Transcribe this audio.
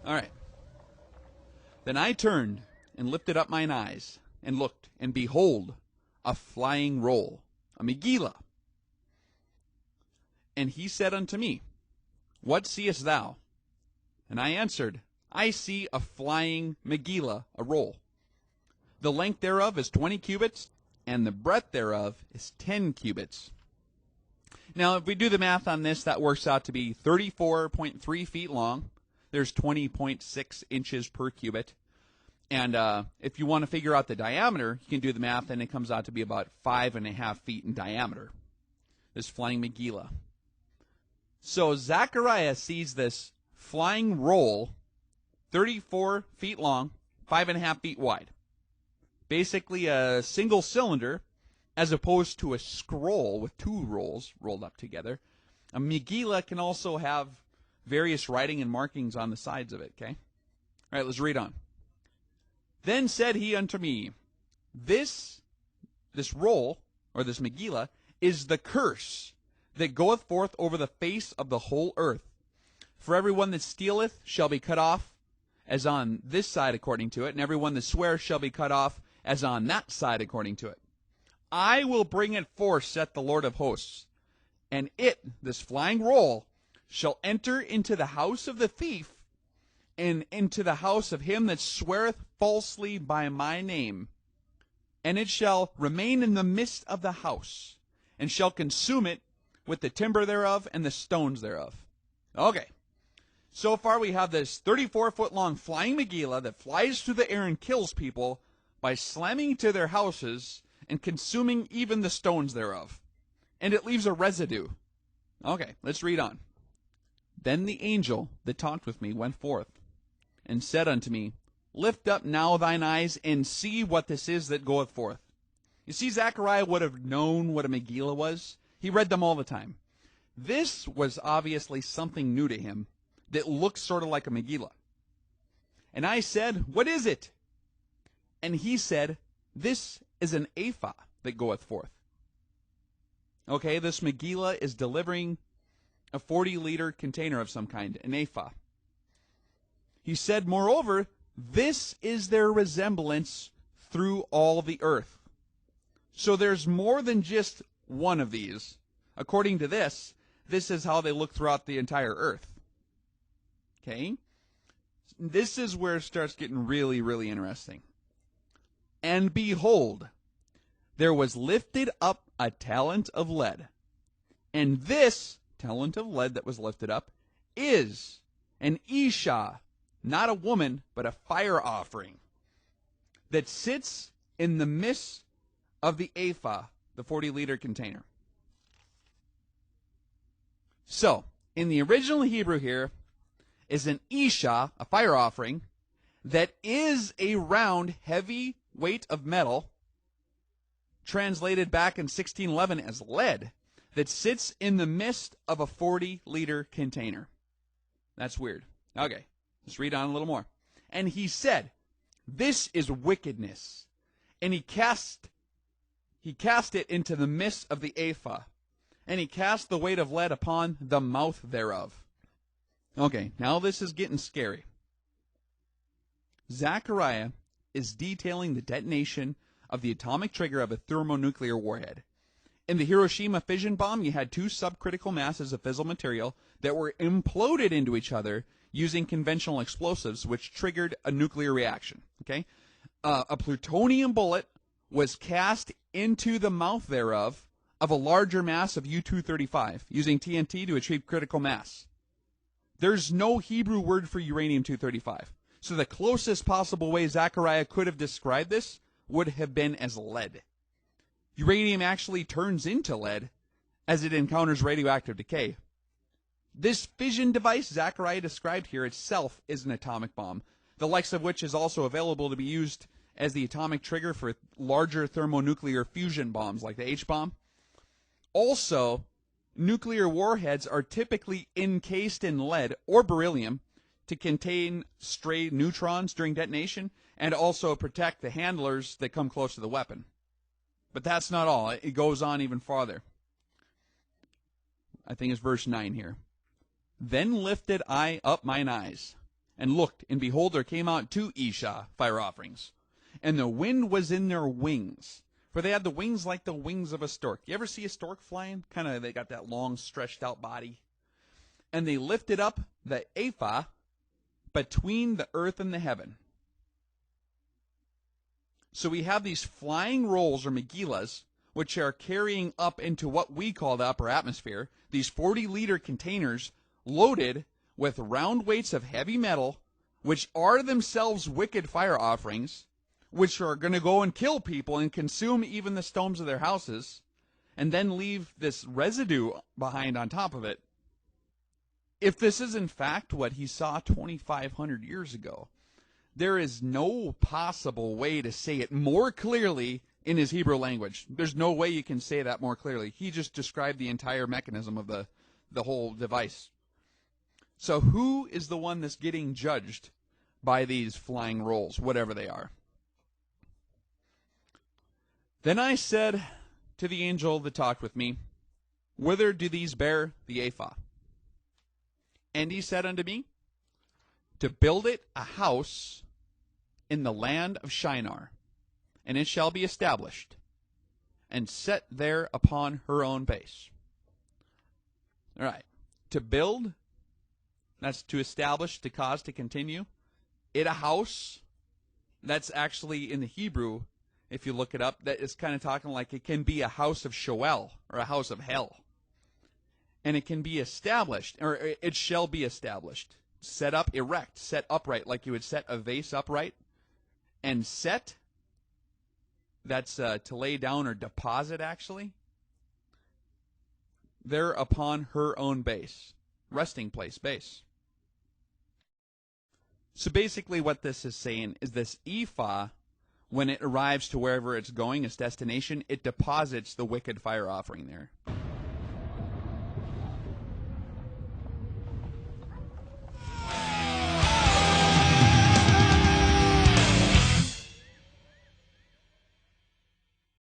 All right. Then I turned and lifted up mine eyes and looked, and behold, a flying roll, a Megillah. And he said unto me, What seest thou? And I answered, I see a flying Megillah, a roll. The length thereof is 20 cubits, and the breadth thereof is 10 cubits. Now, if we do the math on this, that works out to be 34.3 feet long. There's 20.6 inches per cubit. And if you want to figure out the diameter, you can do the math, and it comes out to be about 5.5 feet in diameter, this flying Megillah. So Zechariah sees this flying roll, 34 feet long, 5.5 feet wide. Basically a single cylinder, as opposed to a scroll with two rolls rolled up together. A Megillah can also have various writing and markings on the sides of it, okay? All right, let's read on. Then said he unto me, This roll, or this Megillah, is the curse that goeth forth over the face of the whole earth. For every one that stealeth shall be cut off, as on this side according to it, and every one that sweareth shall be cut off, as on that side according to it. I will bring it forth, saith the Lord of hosts, and it, this flying roll, shall enter into the house of the thief, and into the house of him that sweareth falsely by my name. And it shall remain in the midst of the house, and shall consume it with the timber thereof and the stones thereof. Okay. So far we have this 34-foot-long flying Megillah that flies through the air and kills people by slamming to their houses and consuming even the stones thereof. And it leaves a residue. Okay, let's read on. Then the angel that talked with me went forth, and said unto me, Lift up now thine eyes, and see what this is that goeth forth. You see, Zechariah would have known what a Megillah was. He read them all the time. This was obviously something new to him that looked sort of like a Megillah. And I said, What is it? And he said, This is an ephah that goeth forth. Okay, this Megillah is delivering a 40-liter container of some kind, an ephah. He said, Moreover, this is their resemblance through all the earth. So there's more than just one of these. According to this is how they look throughout the entire earth. Okay? This is where it starts getting really, really interesting. And behold, there was lifted up a talent of lead. And this talent of lead that was lifted up is an Isha, not a woman, but a fire offering, that sits in the midst of the ephah, the 40-liter container. So, in the original Hebrew here is an Isha, a fire offering, that is a round, heavy weight of metal, translated back in 1611 as lead, that sits in the midst of a 40-liter container. That's weird. Okay, let's read on a little more. And he said, This is wickedness. And he cast it into the midst of the ephah, and he cast the weight of lead upon the mouth thereof. Okay, now this is getting scary. Zechariah is detailing the detonation of the atomic trigger of a thermonuclear warhead. In the Hiroshima fission bomb, you had two subcritical masses of fissile material that were imploded into each other using conventional explosives, which triggered a nuclear reaction. Okay, a plutonium bullet was cast into the mouth thereof of a larger mass of U-235 using TNT to achieve critical mass. There's no Hebrew word for uranium-235. So the closest possible way Zechariah could have described this would have been as lead. Uranium actually turns into lead as it encounters radioactive decay. This fission device Zechariah described here itself is an atomic bomb, the likes of which is also available to be used as the atomic trigger for larger thermonuclear fusion bombs like the H-bomb. Also, nuclear warheads are typically encased in lead or beryllium to contain stray neutrons during detonation and also protect the handlers that come close to the weapon. But that's not all. It goes on even farther. I think it's verse 9 here. Then lifted I up mine eyes, and looked, and behold, there came out 2 ephah fire offerings. And the wind was in their wings, for they had the wings like the wings of a stork. You ever see a stork flying? Kind of, they got that long, stretched out body. And they lifted up the ephah between the earth and the heaven. So we have these flying rolls, or Megillas, which are carrying up into what we call the upper atmosphere, these 40-liter containers loaded with round weights of heavy metal, which are themselves wicked fire offerings, which are going to go and kill people and consume even the stones of their houses, and then leave this residue behind on top of it. If this is in fact what he saw 2,500 years ago, there is no possible way to say it more clearly in his Hebrew language. There's no way you can say that more clearly. He just described the entire mechanism of the whole device. So who is the one that's getting judged by these flying rolls, whatever they are? Then I said to the angel that talked with me, whither do these bear the ephah? And he said unto me, to build it a house in the land of Shinar, and it shall be established, and set there upon her own base. All right. To build, that's to establish, to cause, to continue. It a house, that's actually in the Hebrew, if you look it up, that is kind of talking like it can be a house of Sheol, or a house of hell. And it can be established, or it shall be established. Set up, erect, set upright, like you would set a vase upright. And set, that's to lay down or deposit, actually. There upon her own base. Resting place, base. So basically what this is saying is this ephah, when it arrives to wherever it's going, its destination, it deposits the wicked fire offering there.